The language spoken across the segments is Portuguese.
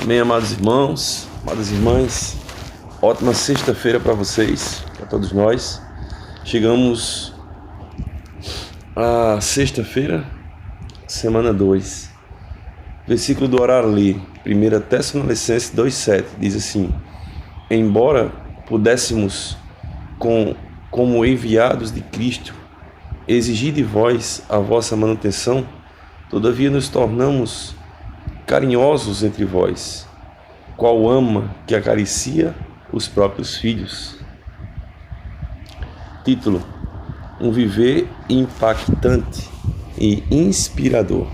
Amém, amados irmãos, amadas irmãs. Ótima sexta-feira para vocês, para todos nós. Chegamos à sexta-feira, semana 2. Versículo do orar ler, 1 Tessalonicenses 2,7, diz assim: embora pudéssemos, como enviados de Cristo, exigir de vós a vossa manutenção, todavia nos tornamos carinhosos entre vós, qual ama que acaricia os próprios filhos. Título: um viver impactante e inspirador.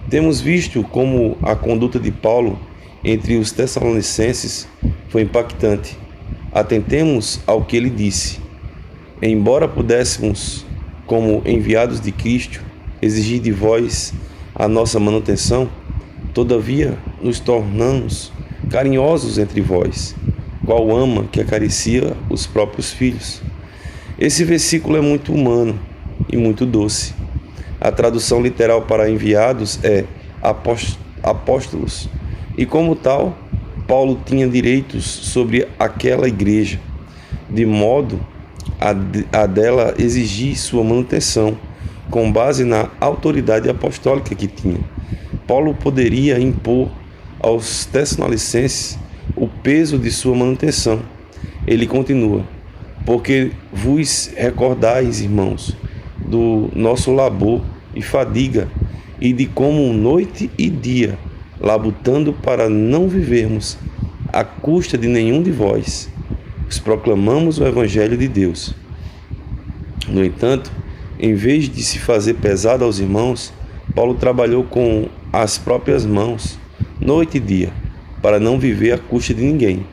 Temos visto como a conduta de Paulo entre os Tessalonicenses foi impactante. Atentemos ao que ele disse: embora pudéssemos, como enviados de Cristo, exigir de vós a nossa manutenção, todavia nos tornamos carinhosos entre vós, qual ama que acaricia os próprios filhos. Esse versículo é muito humano e muito doce. A tradução literal para enviados é apóstolos, e como tal, Paulo tinha direitos sobre aquela igreja, de modo a dela exigir sua manutenção, com base na autoridade apostólica que tinha. Paulo poderia impor aos Tessalonicenses o peso de sua manutenção. Ele continua: porque vos recordais, irmãos, do nosso labor e fadiga, e de como noite e dia, labutando para não vivermos à custa de nenhum de vós, vos proclamamos o Evangelho de Deus. No entanto, em vez de se fazer pesado aos irmãos, Paulo trabalhou com as próprias mãos, noite e dia, para não viver à custa de ninguém.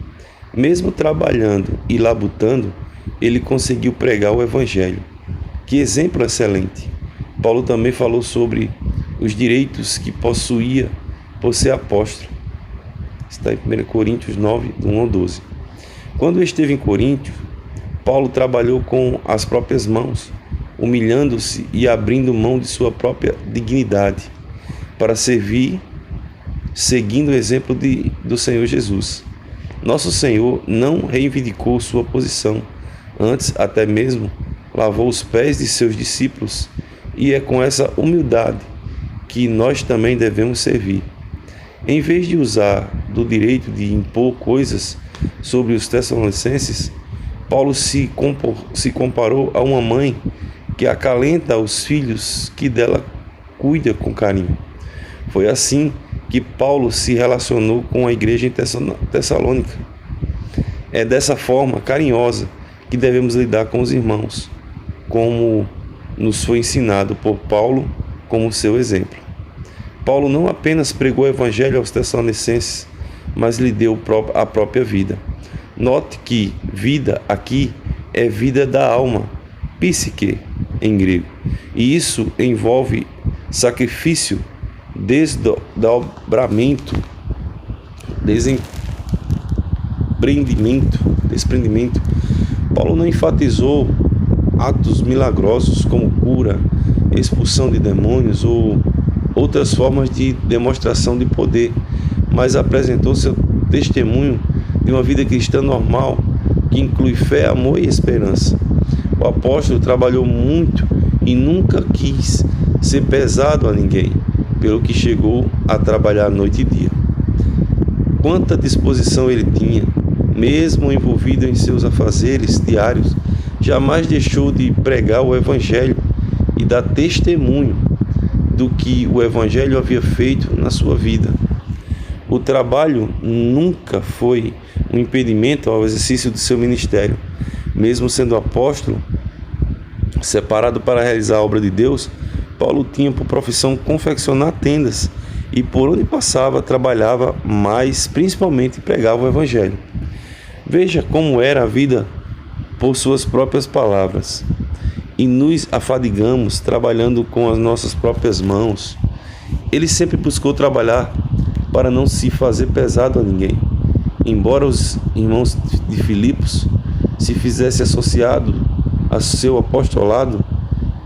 Mesmo trabalhando e labutando, ele conseguiu pregar o Evangelho. Que exemplo excelente! Paulo também falou sobre os direitos que possuía por ser apóstolo. Está em 1 Coríntios 9, do 1 ao 12. Quando esteve em Corinto, Paulo trabalhou com as próprias mãos, humilhando-se e abrindo mão de sua própria dignidade, para servir, seguindo o exemplo do Senhor Jesus. Nosso Senhor não reivindicou sua posição, antes até mesmo lavou os pés de seus discípulos, e é com essa humildade que nós também devemos servir. Em vez de usar do direito de impor coisas sobre os Tessalonicenses, Paulo se comparou a uma mãe que acalenta os filhos que dela cuida com carinho. Foi assim que Paulo se relacionou com a igreja em Tessalônica. É dessa forma carinhosa que devemos lidar com os irmãos, como nos foi ensinado por Paulo como seu exemplo. Paulo não apenas pregou o evangelho aos Tessalonicenses, mas lhe deu a própria vida. Note que vida aqui é vida da alma, psique em grego, e isso envolve sacrifício, desdobramento, desprendimento. Paulo não enfatizou atos milagrosos como cura, expulsão de demônios ou outras formas de demonstração de poder, mas apresentou seu testemunho de uma vida cristã normal, que inclui fé, amor e esperança. O apóstolo trabalhou muito e nunca quis ser pesado a ninguém, pelo que chegou a trabalhar noite e dia. Quanta disposição ele tinha, mesmo envolvido em seus afazeres diários, jamais deixou de pregar o Evangelho e dar testemunho do que o Evangelho havia feito na sua vida. O trabalho nunca foi um impedimento ao exercício do seu ministério. Mesmo sendo apóstolo, separado para realizar a obra de Deus, Paulo tinha por profissão confeccionar tendas e por onde passava trabalhava, mas principalmente pregava o Evangelho. Veja como era a vida por suas próprias palavras. E nos afadigamos trabalhando com as nossas próprias mãos. Ele sempre buscou trabalhar para não se fazer pesado a ninguém. Embora os irmãos de Filipos se fizessem associado a seu apostolado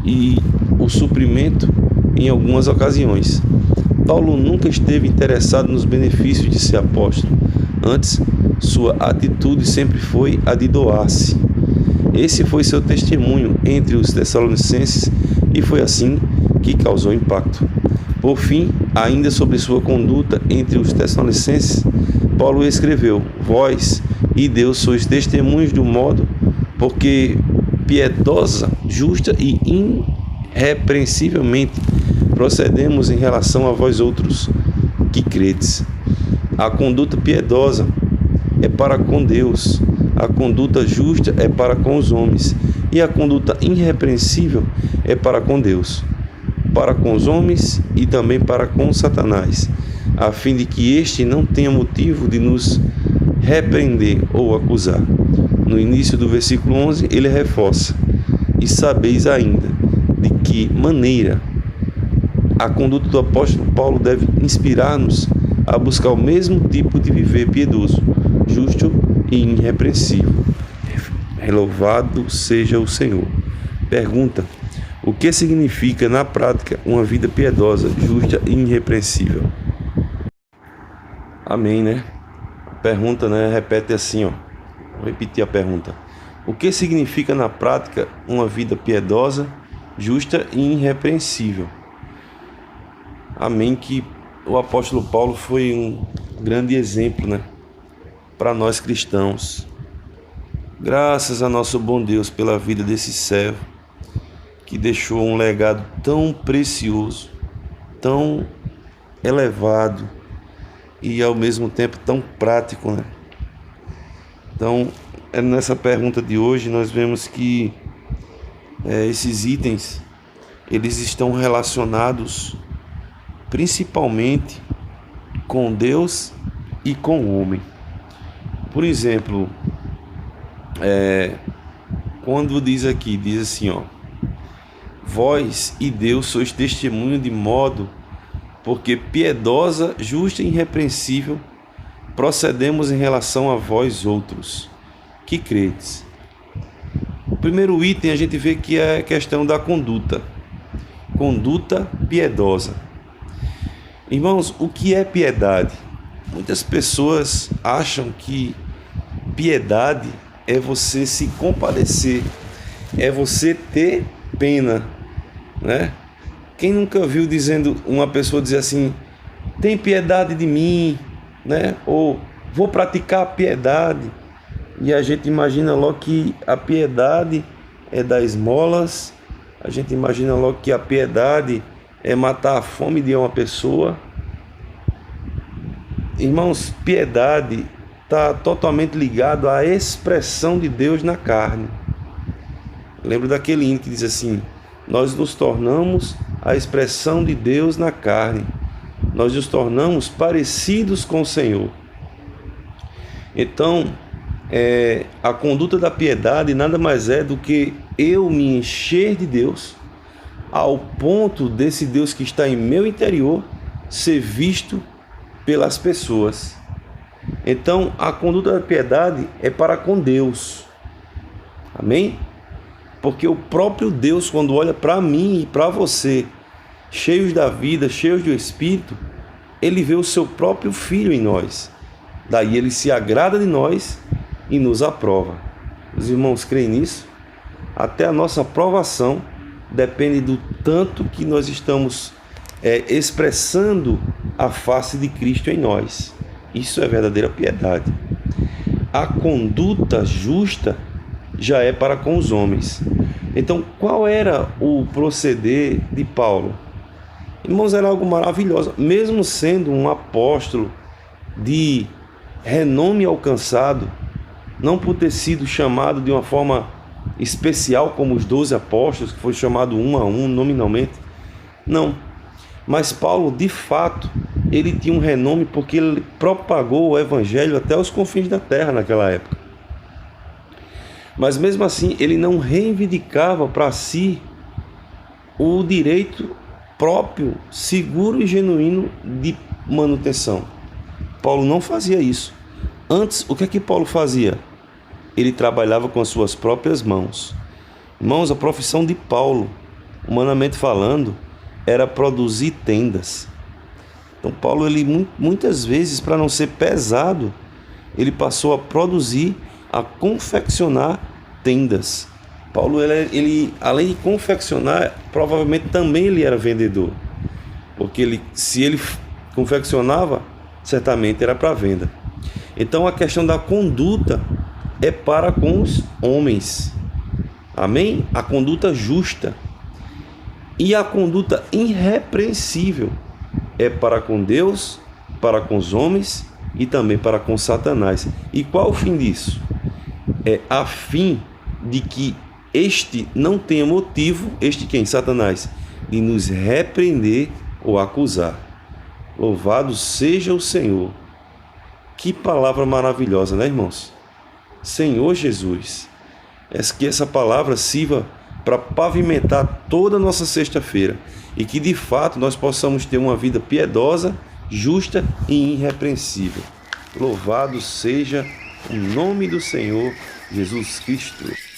e o suprimento em algumas ocasiões. Paulo nunca esteve interessado nos benefícios de ser apóstolo. Antes, sua atitude sempre foi a de doar-se. Esse foi seu testemunho entre os Tessalonicenses e foi assim que causou impacto. Por fim, ainda sobre sua conduta entre os Tessalonicenses, Paulo escreveu: Vós e Deus sois testemunhos do modo, porque piedosa, justa e irrepreensivelmente procedemos em relação a vós outros que credes. A conduta piedosa é para com Deus, a conduta justa é para com os homens, e a conduta irrepreensível é para com Deus, para com os homens e também para com Satanás, a fim de que este não tenha motivo de nos repreender ou acusar. No início do versículo 11, ele reforça: E sabeis ainda de que maneira a conduta do apóstolo Paulo deve inspirar-nos a buscar o mesmo tipo de viver piedoso, justo e irrepreensível. Louvado seja o Senhor. Pergunta: o que significa na prática uma vida piedosa, justa e irrepreensível? Amém, né? Pergunta, né? Repete assim, ó. Vou repetir a pergunta. O que significa na prática uma vida piedosa, justa e irrepreensível? Amém, que o apóstolo Paulo foi um grande exemplo, né, para nós cristãos. Graças a nosso bom Deus pela vida desse servo, que deixou um legado tão precioso, tão elevado e ao mesmo tempo tão prático, né? Então, nessa pergunta de hoje, nós vemos que esses itens, eles estão relacionados principalmente com Deus e com o homem. Por exemplo, quando diz assim, ó: Vós e Deus sois testemunho de modo, porque piedosa, justa e irrepreensível procedemos em relação a vós outros que credes. O primeiro item a gente vê que é a questão da conduta piedosa. Irmãos, o que é piedade? Muitas pessoas acham que piedade é você se compadecer, é você ter pena, né? Quem nunca viu uma pessoa dizer assim: tem piedade de mim, né? Ou vou praticar a piedade. E a gente imagina logo que a piedade é dar esmolas, a gente imagina logo que a piedade é matar a fome de uma pessoa. Irmãos, piedade está totalmente ligado à expressão de Deus na carne. Lembro daquele hino que diz assim: nós nos tornamos a expressão de Deus na carne, nós nos tornamos parecidos com o Senhor. Então, a conduta da piedade nada mais é do que eu me encher de Deus, ao ponto desse Deus que está em meu interior ser visto pelas pessoas. Então, a conduta da piedade é para com Deus. Amém? Porque o próprio Deus, quando olha para mim e para você, cheios da vida, cheios do Espírito, ele vê o seu próprio Filho em nós. Daí ele se agrada de nós e nos aprova. Os irmãos creem nisso? Até a nossa aprovação depende do tanto que nós estamos expressando a face de Cristo em nós. Isso é verdadeira piedade. A conduta justa já é para com os homens. Então, qual era o proceder de Paulo? Irmãos, era algo maravilhoso. Mesmo sendo um apóstolo de renome alcançado, não por ter sido chamado de uma forma especial como os 12 apóstolos, que foi chamado um a um nominalmente, não. Mas Paulo, de fato, ele tinha um renome porque ele propagou o evangelho até os confins da terra naquela época. Mas mesmo assim, ele não reivindicava para si o direito próprio, seguro e genuíno de manutenção. Paulo não fazia isso. Antes, o que é que Paulo fazia? Ele trabalhava com as suas próprias mãos. Irmãos, a profissão de Paulo, humanamente falando, era produzir tendas. Então Paulo, ele muitas vezes, para não ser pesado, ele passou a produzir, a confeccionar tendas. Paulo, ele além de confeccionar, provavelmente também ele era vendedor, porque se ele confeccionava, certamente era para venda. Então a questão da conduta é para com os homens, amém? A conduta justa e a conduta irrepreensível é para com Deus, para com os homens e também para com Satanás. E qual o fim disso? É a fim de que este não tenha motivo, este quem? Satanás, de nos repreender ou acusar. Louvado seja o Senhor. Que palavra maravilhosa, né, irmãos? Senhor Jesus, que essa palavra sirva para pavimentar toda a nossa sexta-feira e que de fato nós possamos ter uma vida piedosa, justa e irrepreensível. Louvado seja o nome do Senhor Jesus Cristo.